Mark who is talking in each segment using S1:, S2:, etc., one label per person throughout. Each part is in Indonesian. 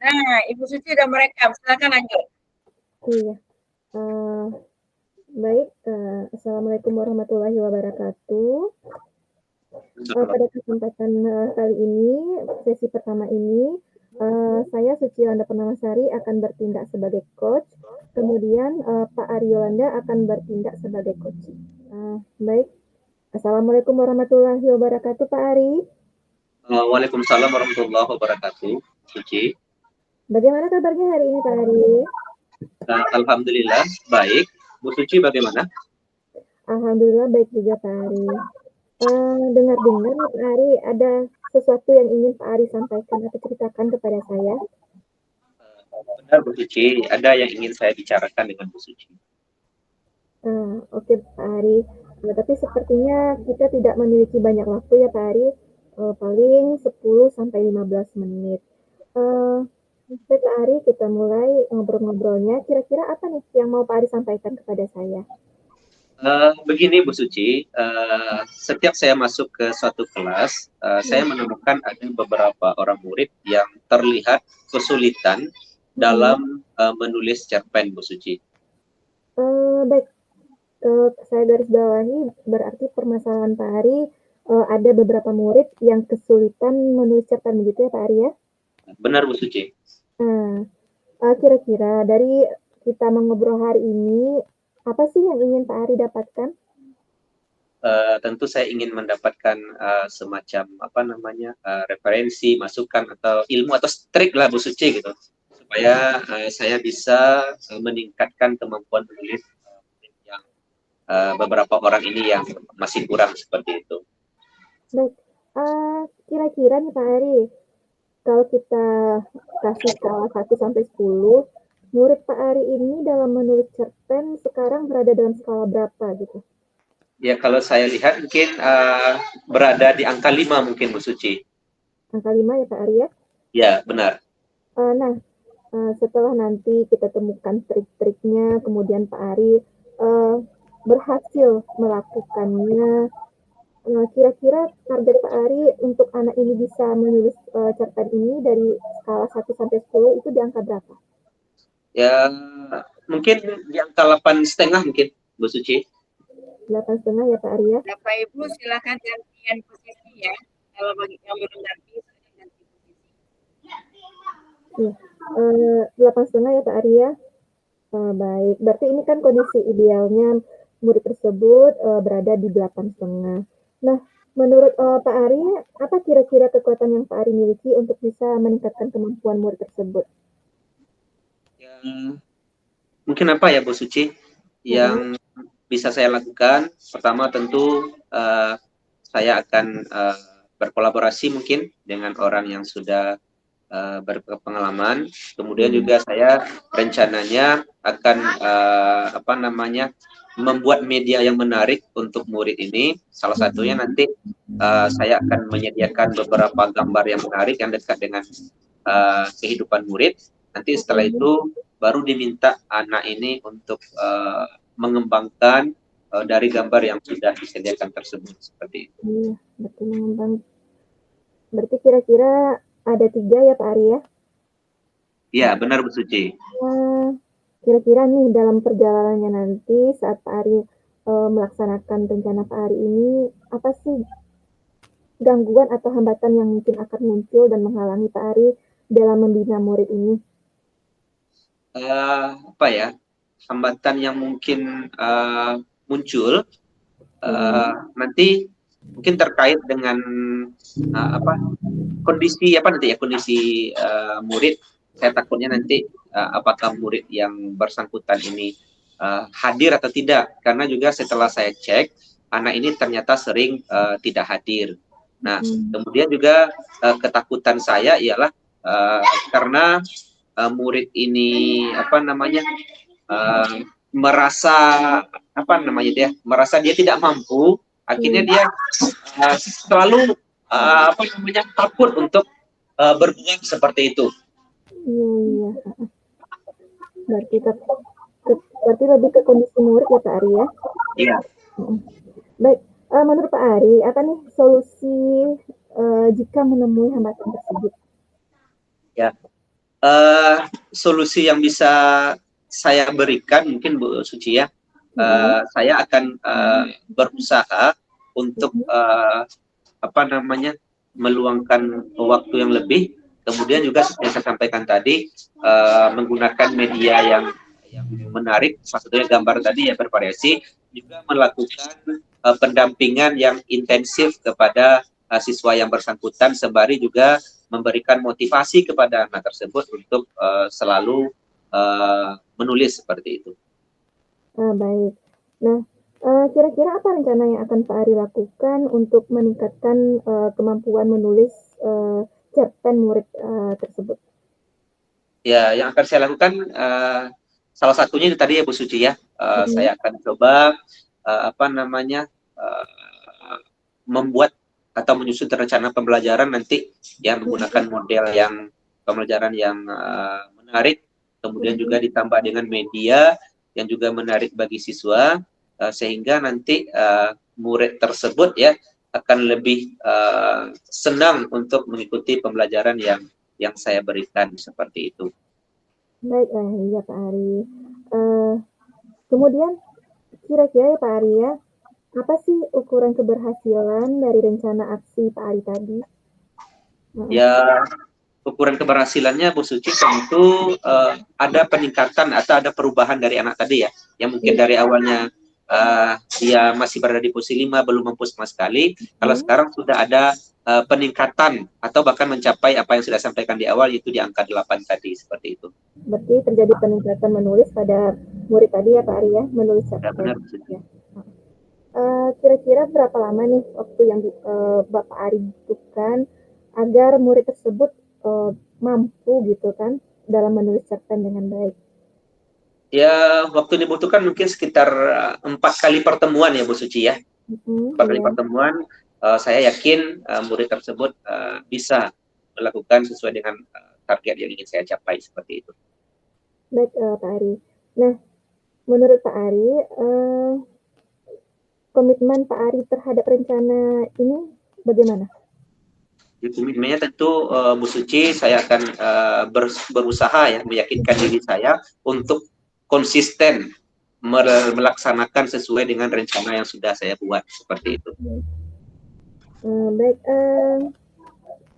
S1: Nah, Ibu Suci udah merekam, silakan lanjut.
S2: Iya. Baik, Assalamualaikum warahmatullahi wabarakatuh. Pada kesempatan kali ini, sesi pertama ini, saya Suci Yolanda Purnamasari akan bertindak sebagai coach, kemudian Pak Ari Yolanda akan bertindak sebagai coach. Baik, Assalamualaikum warahmatullahi wabarakatuh, Pak Ari.
S3: Waalaikumsalam warahmatullahi wabarakatuh, Suci.
S2: Bagaimana kabarnya hari ini, Pak Ari?
S3: Alhamdulillah, baik. Bu Suci bagaimana?
S2: Alhamdulillah baik juga, Pak Ari. Dengar-dengar nih, Pak Ari, ada sesuatu yang ingin Pak Ari sampaikan atau ceritakan kepada saya?
S3: Benar, Bu Suci. Ada yang ingin saya bicarakan dengan Bu Suci.
S2: Oke, Pak Ari. Tapi sepertinya kita tidak memiliki banyak waktu ya, Pak Ari. Paling 10-15 menit. Oke, Pak Ari, kita mulai ngobrol-ngobrolnya. Kira-kira apa nih yang mau Pak Ari sampaikan kepada saya?
S3: Begini Bu Suci, setiap saya masuk ke suatu kelas, saya menemukan ada beberapa orang murid yang terlihat kesulitan dalam menulis cerpen, Bu Suci.
S2: Baik, saya garis bawahi berarti permasalahan Pak Ari ada beberapa murid yang kesulitan menulis cerpen begitu ya Pak Ari ya?
S3: Benar Bu Suci.
S2: Kira-kira dari kita mengobrol hari ini, apa sih yang ingin Pak Ari dapatkan?
S3: Tentu saya ingin mendapatkan semacam referensi, masukan atau ilmu atau trik lah Bu Suci gitu, supaya saya bisa meningkatkan kemampuan menulis yang beberapa orang ini yang masih kurang seperti itu.
S2: Baik, kira-kira nih Pak Ari, kalau kita kasih skala 1 sampai 10, murid Pak Ari ini dalam menulis cerpen sekarang berada dalam skala berapa gitu?
S3: Ya, kalau saya lihat mungkin berada di angka 5 mungkin Bu Suci.
S2: Angka 5 ya Pak Ari ya?
S3: Ya, benar.
S2: Setelah nanti kita temukan trik-triknya, kemudian Pak Ari berhasil melakukannya, kira-kira target Pak Ari untuk anak ini bisa menulis cerpen ini dari skala 1 sampai 10 itu di angka berapa?
S3: Ya, mungkin di angka 8,5 mungkin Bu Suci.
S2: 8,5 ya Pak Ari ya?
S1: Bapak Ibu silakan gantian posisi ya. Kalau bagi yang belum ganti, silakan ganti posisi.
S2: Iya, 8,5 ya Pak Ari ya? Baik, berarti ini kan kondisi idealnya murid tersebut berada di 8,5. Nah, menurut Pak Ari, apa kira-kira kekuatan yang Pak Ari miliki untuk bisa meningkatkan kemampuan murid tersebut?
S3: Ya, mungkin apa ya Bu Suci yang bisa saya lakukan? Pertama tentu saya akan berkolaborasi mungkin dengan orang yang sudah berpengalaman. Kemudian juga saya rencananya akan membuat media yang menarik untuk murid ini. Salah satunya nanti saya akan menyediakan beberapa gambar yang menarik yang dekat dengan kehidupan murid. Nanti setelah itu baru diminta anak ini untuk mengembangkan dari gambar yang sudah disediakan tersebut seperti itu.
S2: Iya, betul, mengembang. Berarti kira-kira ada 3 ya Pak Ari ya?
S3: Iya, benar Bu Suci.
S2: Kira-kira nih dalam perjalanannya nanti saat Pak Ari melaksanakan rencana Pak Ari ini, apa sih gangguan atau hambatan yang mungkin akan muncul dan menghalangi Pak Ari dalam membina murid ini?
S3: Hambatan yang mungkin muncul nanti mungkin terkait dengan kondisi murid. Saya takutnya nanti apakah murid yang bersangkutan ini hadir atau tidak, karena juga setelah saya cek anak ini ternyata sering tidak hadir. Nah, kemudian juga ketakutan saya ialah karena murid ini merasa dia tidak mampu, akhirnya dia selalu takut untuk berbuat seperti itu.
S2: Iya. Berarti lebih ke kondisi murid ya Pak Ari ya?
S3: Iya.
S2: Baik, menurut Pak Ari, apa nih solusi jika menemui hambatan tersebut?
S3: Ya, solusi yang bisa saya berikan mungkin Bu Suci ya, saya akan berusaha untuk meluangkan waktu yang lebih, kemudian juga seperti yang saya sampaikan tadi, menggunakan media yang menarik, salah satunya gambar tadi ya, bervariasi, juga melakukan pendampingan yang intensif kepada siswa yang bersangkutan, sembari juga memberikan motivasi kepada anak tersebut untuk selalu menulis seperti itu.
S2: Baik. Nah, kira-kira apa rencana yang akan Pak Ari lakukan untuk meningkatkan kemampuan menulis cerpen murid tersebut?
S3: Ya, yang akan saya lakukan salah satunya itu tadi ya Bu Suci ya, saya akan coba membuat atau menyusun rencana pembelajaran nanti yang menggunakan model yang pembelajaran yang menarik, kemudian juga ditambah dengan media yang juga menarik bagi siswa, sehingga nanti murid tersebut ya akan lebih senang untuk mengikuti pembelajaran yang saya berikan seperti itu.
S2: Baik, ya Pak Ari. Kemudian kira-kira ya Pak Ari ya, apa sih ukuran keberhasilan dari rencana aksi Pak Ari tadi?
S3: Ya, ukuran keberhasilannya Bu Suci tentu ada peningkatan atau ada perubahan dari anak tadi ya, yang mungkin dari awalnya dia masih berada di posisi 5, belum mampu sama sekali, kalau sekarang sudah ada peningkatan atau bahkan mencapai apa yang sudah sampaikan di awal, yaitu di angka 8 tadi, seperti itu.
S2: Berarti terjadi peningkatan menulis pada murid tadi ya Pak Ari ya, menulis cerpen. Ya. Kira-kira berapa lama nih waktu yang Bapak Ari butuhkan agar murid tersebut mampu gitu kan dalam menulis cerpen dengan baik?
S3: Ya, waktu dibutuhkan mungkin sekitar 4 kali pertemuan ya Bu Suci ya. 4 kali pertemuan, saya yakin murid tersebut bisa melakukan sesuai dengan target yang ingin saya capai, seperti itu.
S2: Baik Pak Ari. Nah, menurut Pak Ari, komitmen Pak Ari terhadap rencana ini bagaimana?
S3: Komitmennya tentu Bu Suci, saya akan berusaha ya meyakinkan diri saya untuk konsisten melaksanakan sesuai dengan rencana yang sudah saya buat, seperti itu.
S2: Baik,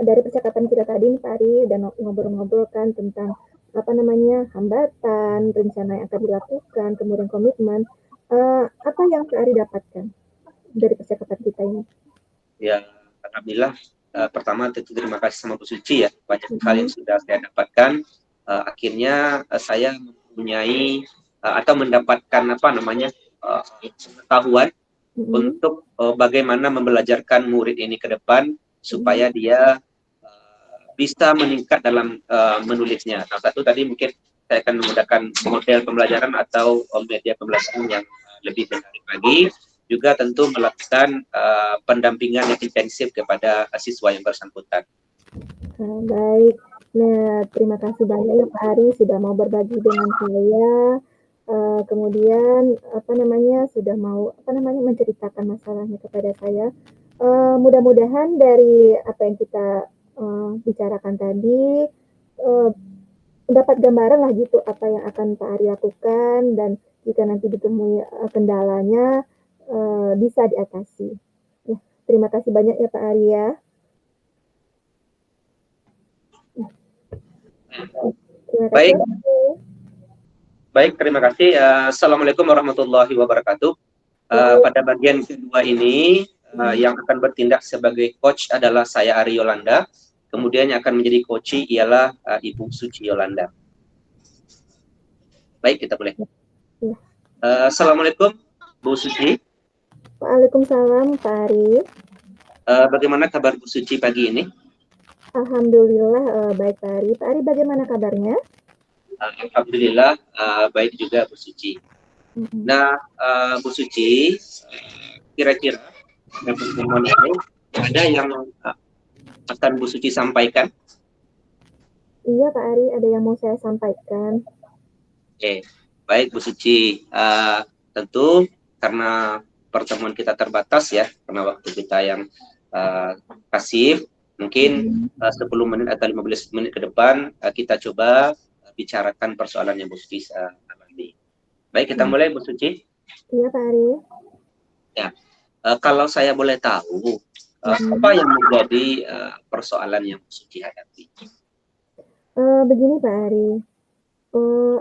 S2: dari percakapan kita tadi Pak Ari dan ngobrol-ngobrol kan tentang hambatan, rencana yang akan dilakukan, kemudian komitmen. Apa yang Pak Ari dapatkan dari percakapan kita ini?
S3: Ya, alhamdulillah. Pertama tentu terima kasih sama Bu Suci ya, banyak hal yang sudah saya dapatkan. Akhirnya saya mempunyai atau mendapatkan pengetahuan untuk bagaimana membelajarkan murid ini ke depan supaya dia bisa meningkat dalam menulisnya. Nah, satu tadi mungkin saya akan menggunakan model pembelajaran atau media pembelajaran yang lebih menarik lagi. Juga tentu melakukan pendampingan yang intensif kepada siswa yang bersangkutan.
S2: Baik. Nah, terima kasih banyak ya Pak Ari sudah mau berbagi dengan saya. Kemudian sudah mau menceritakan masalahnya kepada saya. Mudah-mudahan dari apa yang kita bicarakan tadi dapat gambaran lah gitu apa yang akan Pak Ari lakukan, dan jika nanti ditemui kendalanya bisa diatasi. Ya, terima kasih banyak ya Pak Ari ya. Terima kasih.
S3: Baik, terima kasih. Assalamualaikum warahmatullahi wabarakatuh. Pada bagian kedua ini yang akan bertindak sebagai coach adalah saya Ari Yolanda. Kemudian yang akan menjadi coach ialah Ibu Suci Yolanda. Baik, kita boleh. Assalamualaikum Bu Suci.
S2: Waalaikumsalam Pak Ari.
S3: Bagaimana kabar Bu Suci pagi ini?
S2: Alhamdulillah baik Pak Ari. Pak Ari bagaimana kabarnya?
S3: Alhamdulillah baik juga Bu Suci. Nah, Bu Suci, kira-kira dalam pertemuan ini ada yang akan Bu Suci sampaikan?
S2: Iya Pak Ari, ada yang mau saya sampaikan.
S3: Oke, baik Bu Suci. Tentu karena pertemuan kita terbatas ya, karena waktu kita yang kasih, Mungkin
S2: Mm-mm.
S3: 10 menit atau 15 menit ke depan kita coba bicarakan persoalan yang Bu Suci alami. Baik, kita mulai Bu Suci.
S2: Iya Pak Ari.
S3: Ya, kalau saya boleh tahu, apa yang menjadi persoalan yang Bu Suci hadapi?
S2: Begini Pak Ari,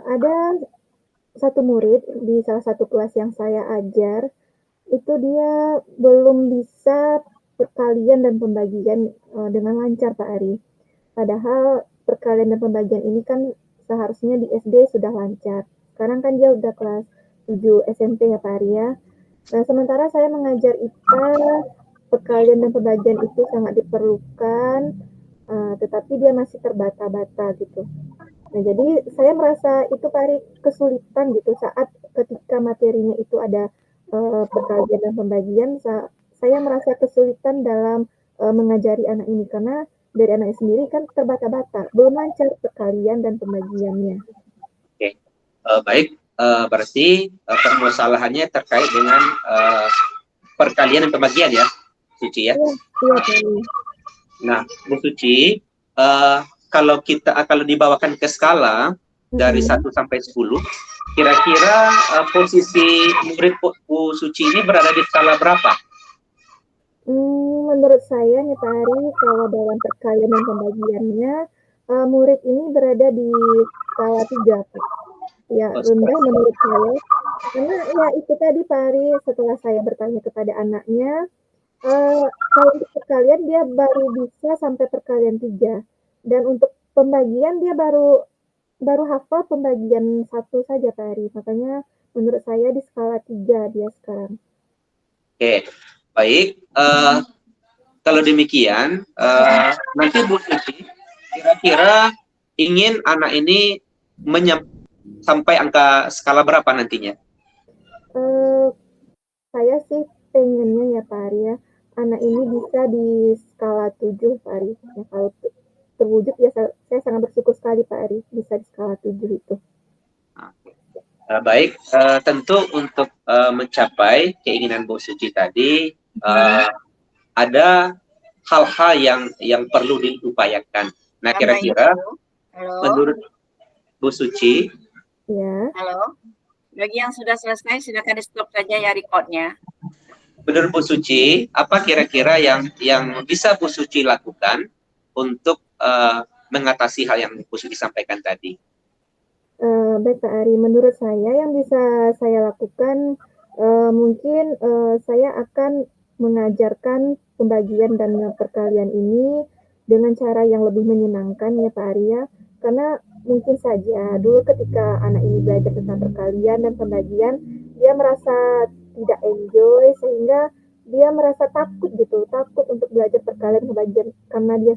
S2: ada satu murid di salah satu kelas yang saya ajar, itu dia belum bisa perkalian dan pembagian dengan lancar Pak Ari. Padahal perkalian dan pembagian ini kan seharusnya di SD sudah lancar. Sekarang kan dia udah kelas 7 SMP ya Pak Ari ya. Nah, sementara saya mengajar IPA, perkalian dan pembagian itu sangat diperlukan, tetapi dia masih terbata-bata gitu. Nah, jadi saya merasa itu Pak Ari kesulitan gitu saat ketika materinya itu ada perkalian dan pembagian, saya merasa kesulitan dalam mengajari anak ini karena dari anak sendiri kan terbata-bata, belum lancar perkalian dan pembagiannya.
S3: Oke, baik. Berarti permasalahannya terkait dengan perkalian dan pembagian ya, Suci ya.
S2: Iya, iya Pak Ari.
S3: Nah, Bu Suci, kalau dibawakan ke skala dari 1 sampai 10, kira-kira posisi murid Bu Suci ini berada di skala berapa?
S2: Menurut saya nih Pak Ari, kalau dalam perkalian dan pembagiannya, murid ini berada di skala 3 Pak. Ya, rendah menurut saya. Karena ya itu tadi Pak Ari, setelah saya bertanya kepada anaknya, kalau untuk perkalian dia baru bisa sampai perkalian 3. Dan untuk pembagian dia baru hafal pembagian 1 saja Pak Ari. Makanya menurut saya di skala 3 dia sekarang.
S3: Oke, baik. Kalau demikian, nanti Bu Suci kira-kira ingin anak ini sampai angka skala berapa nantinya?
S2: Saya sih pengennya ya Pak Ari ya, anak ini bisa di skala 7 Pak Ari. Ya, kalau terwujud ya saya sangat bersyukur sekali Pak Ari bisa di skala 7 itu.
S3: Baik, tentu untuk mencapai keinginan Bu Suci tadi, ada hal-hal yang perlu diupayakan. Nah, kira-kira menurut Bu Suci,
S2: Ya.
S1: Halo, bagi yang sudah selesai silakan di stop saja ya recordnya.
S3: menurut Bu Suci, apa kira-kira yang bisa Bu Suci lakukan untuk mengatasi hal yang Bu Suci sampaikan tadi?
S2: Baik Pak Ari, menurut saya yang bisa saya lakukan mungkin saya akan mengajarkan pembagian dan perkalian ini dengan cara yang lebih menyenangkan ya Pak Ari ya. Karena mungkin saja dulu ketika anak ini belajar tentang perkalian dan pembagian, dia merasa tidak enjoy sehingga dia merasa takut gitu, takut untuk belajar perkalian dan pembagian karena dia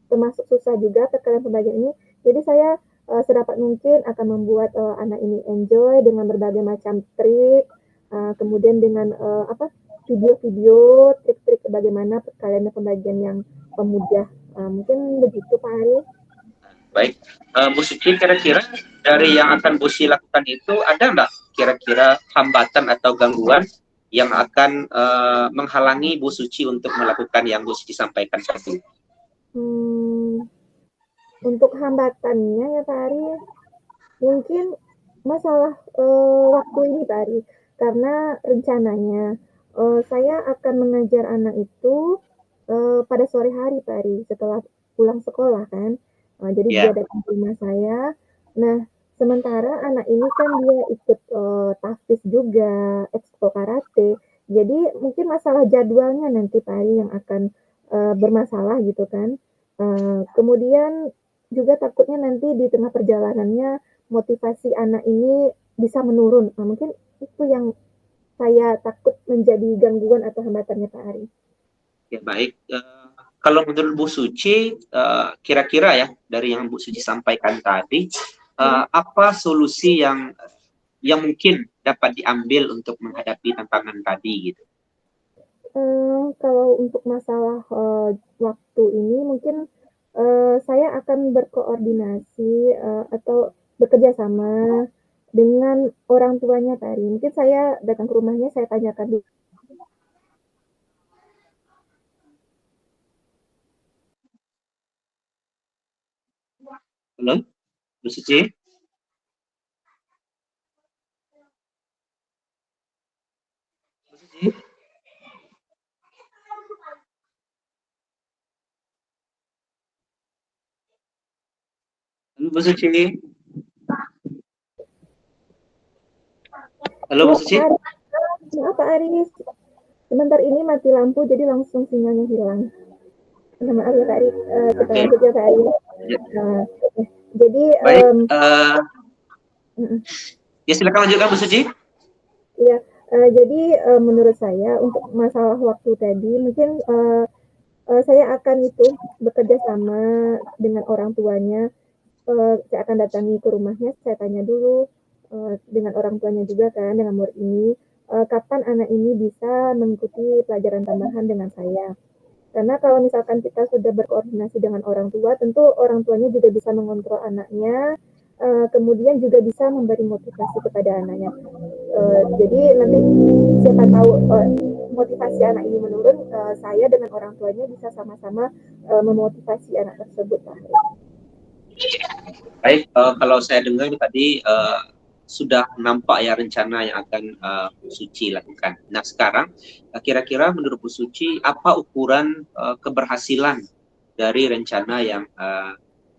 S2: termasuk susah juga perkalian pembagian ini. Jadi saya sedapat mungkin akan membuat anak ini enjoy dengan berbagai macam trik, kemudian dengan video-video, trik-trik bagaimana perkalian dan pembagian yang mudah. Mungkin begitu Pak Ari.
S3: Baik, Bu Suci, kira-kira dari yang akan Bu Suci lakukan itu ada nggak kira-kira hambatan atau gangguan yang akan menghalangi Bu Suci untuk melakukan yang Bu Suci sampaikan tadi?
S2: Untuk hambatannya ya Pak Ari, mungkin masalah waktu ini Pak Ari, karena rencananya saya akan mengajar anak itu pada sore hari Pak Ari, setelah pulang sekolah kan. Jadi dia datang ke rumah saya. Nah, sementara anak ini kan dia ikut tahfiz juga, ekskul karate. Jadi mungkin masalah jadwalnya nanti Pak Ari yang akan bermasalah gitu kan. Kemudian juga takutnya nanti di tengah perjalanannya motivasi anak ini bisa menurun. Mungkin itu yang saya takut menjadi gangguan atau hambatannya Pak Ari.
S3: Ya, baik. Kalau menurut Bu Suci, kira-kira ya dari yang Bu Suci sampaikan tadi, apa solusi yang mungkin dapat diambil untuk menghadapi tantangan tadi gitu?
S2: Kalau untuk masalah waktu ini mungkin saya akan berkoordinasi atau bekerja sama dengan orang tuanya tadi. Mungkin saya datang ke rumahnya, saya tanyakan dulu
S3: Halo, Bu Suci. Bu Suci. Halo, Bu Suci. Halo, Bu
S2: Ya,
S3: Suci.
S2: Pak Aris. Maaf, Pak Aris. Sebentar ini mati lampu, jadi langsung sinyalnya hilang. Maaf ya, Pak Aris. Kita
S3: Oke.
S2: lanjut ya, Pak Aris. Jadi,
S3: Baik. Ya, silakan lanjutkan, Bu Suci.
S2: ya, jadi menurut saya untuk masalah waktu tadi, mungkin saya akan bekerja sama dengan orang tuanya. Saya akan datangi ke rumahnya, saya tanya dulu dengan orang tuanya juga kan, dengan murid ini, kapan anak ini bisa mengikuti pelajaran tambahan dengan saya. Karena kalau misalkan kita sudah berkoordinasi dengan orang tua, tentu orang tuanya juga bisa mengontrol anaknya, kemudian juga bisa memberi motivasi kepada anaknya. Jadi nanti siapa tahu motivasi anak ini menurun, saya dengan orang tuanya bisa sama-sama memotivasi anak tersebut, Pak.
S3: Baik, kalau saya dengar tadi sudah nampak ya rencana yang akan Bu Suci lakukan. Nah, sekarang kira-kira menurut Bu Suci apa ukuran keberhasilan dari rencana yang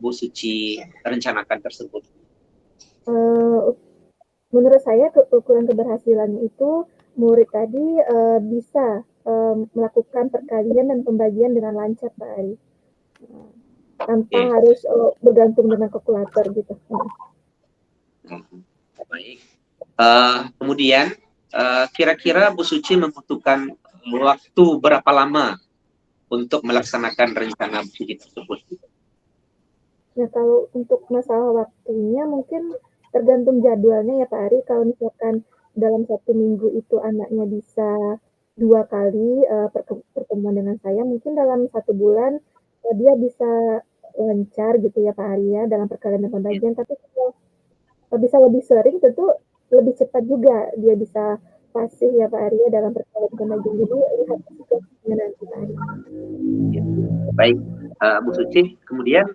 S3: Bu Suci rencanakan tersebut?
S2: Menurut saya ukuran keberhasilannya itu murid tadi bisa melakukan perkalian dan pembagian dengan lancar, Pak Ari. Tanpa harus bergantung dengan kalkulator gitu.
S3: Baik. Kemudian kira-kira Bu Suci membutuhkan waktu berapa lama untuk melaksanakan rencana Bu Suci tersebut?
S2: Nah, kalau untuk masalah waktunya mungkin tergantung jadwalnya ya Pak Ari. Kalau misalkan dalam 1 minggu itu anaknya bisa 2 kali pertemuan dengan saya, mungkin dalam 1 bulan dia bisa lancar gitu ya Pak Ari ya dalam perkalian dan pembagian. Tapi kalau bisa lebih sering tentu lebih cepat juga dia bisa fasih ya Pak Ari ya dalam perkalian dan pembagian. Jadi lihat situasinya nanti Pak Ari.
S3: Baik, Bu Suci. Kemudian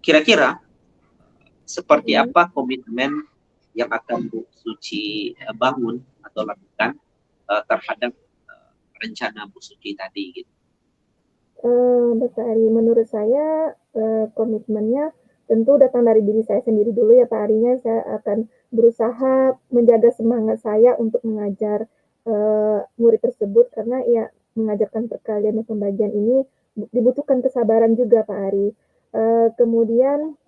S3: kira-kira seperti apa komitmen yang akan Bu Suci bangun atau lakukan terhadap rencana Bu Suci tadi gitu?
S2: Pak Ari, menurut saya komitmennya tentu datang dari diri saya sendiri dulu ya Pak Arinya. Saya akan berusaha menjaga semangat saya untuk mengajar murid tersebut karena ya mengajarkan perkalian dan pembagian ini dibutuhkan kesabaran juga Pak Ari. Kemudian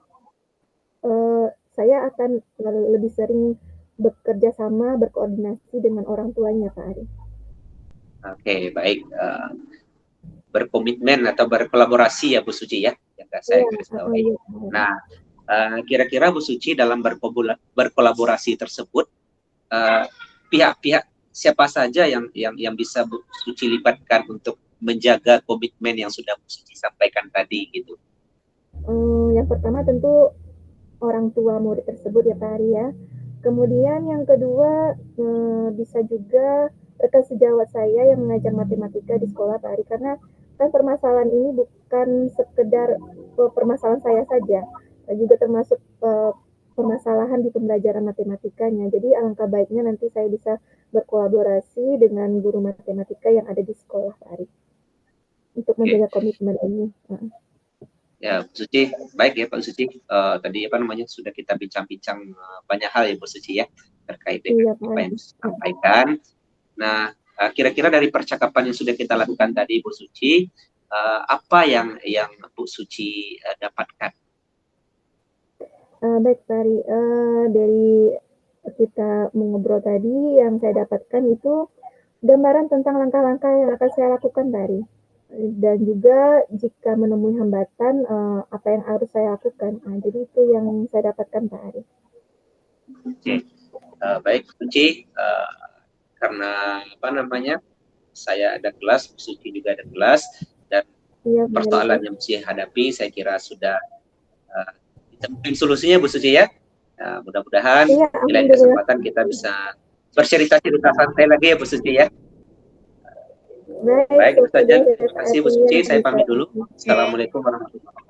S2: saya akan lebih sering bekerja sama, berkoordinasi dengan orang tuanya Pak Ari.
S3: Oke, baik. Berkomitmen atau berkolaborasi ya Bu Suci ya, yang saya garis bawahi. Nah, kira-kira Bu Suci dalam berkolaborasi tersebut pihak-pihak siapa saja yang bisa Bu Suci libatkan untuk menjaga komitmen yang sudah Bu Suci sampaikan tadi gitu?
S2: Yang pertama tentu orang tua murid tersebut ya Pak Ari ya. Kemudian yang kedua bisa juga rekan sejawat saya yang mengajar matematika di sekolah Pak Ari, karena kan permasalahan ini bukan sekedar permasalahan saya saja, juga termasuk permasalahan di pembelajaran matematikanya. Jadi alangkah baiknya nanti saya bisa berkolaborasi dengan guru matematika yang ada di sekolah Pak Ari untuk menjaga komitmen ini.
S3: Ya, Bu Suci, baik ya Pak Suci. Tadi apa namanya sudah kita bincang-bincang banyak hal ya Bu Suci ya terkait dengan apa yang disampaikan. Nah, kira-kira dari percakapan yang sudah kita lakukan tadi Bu Suci, apa yang Bu Suci dapatkan?
S2: Baik Pak Ari, dari kita mengobrol tadi yang saya dapatkan itu gambaran tentang langkah-langkah yang akan saya lakukan Pak Ari. Dan juga jika menemui hambatan apa yang harus saya lakukan. Jadi itu yang saya dapatkan Pak Ari.
S3: Oke, baik Suci, karena apa namanya saya ada kelas, Suci juga ada kelas, dan persoalan yang Suci hadapi saya kira sudah ditemukan solusinya Bu Suci ya. Mudah-mudahan di lain kesempatan kita bisa bercerita-cerita santai lagi ya Bu Suci ya. Baik, itu saja. Terima kasih Bu Suci. Saya pamit dulu. Assalamualaikum warahmatullahi wabarakatuh.